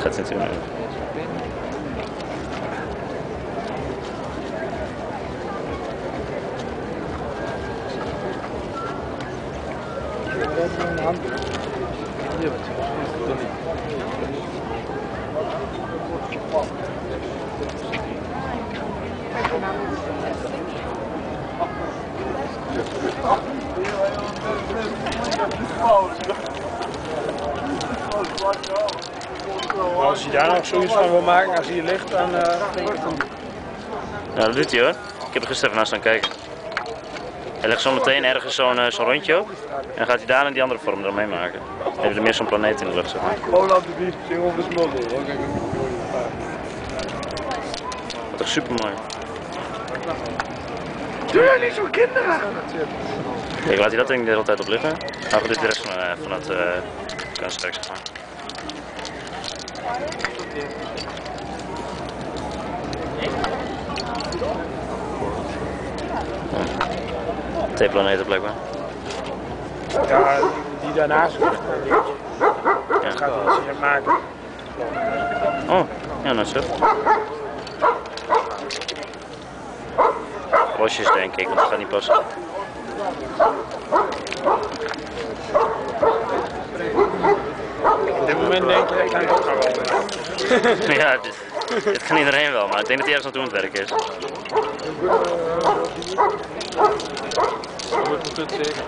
gaat het natuurlijk. Als je daar nog zoiets van wil maken, als hij hier ligt, dan denk ik van... Ja, dat doet hij hoor. Ik heb er gisteren even naar staan kijken. Hij legt zo meteen ergens zo'n rondje op. En dan gaat hij daarna die andere vorm eromheen maken. Dan heeft er meer zo'n planeet in de lucht, zeg maar. Gewoon op de bief, zing over de smoddel. Wat toch super mooi. Doe jij niet zo kinderachtig? Kijk, laat hij dat ding de hele tijd op liggen. Nou goed, dit is de rest van het kunstwerk, zeg maar. Ja. 2 planeten blijkbaar. Ja, die daarnaast ligt. Dat gaat hij als hij hem maken. Oh, ja, nou zo. Rosjes denk ik, want dat gaat niet passen. Op dit moment denk je, ik ga het ook gaan wel. Ja, dit kan iedereen wel, maar ik denk dat hij ergens naartoe aan het werk is. Dat moet het zeker.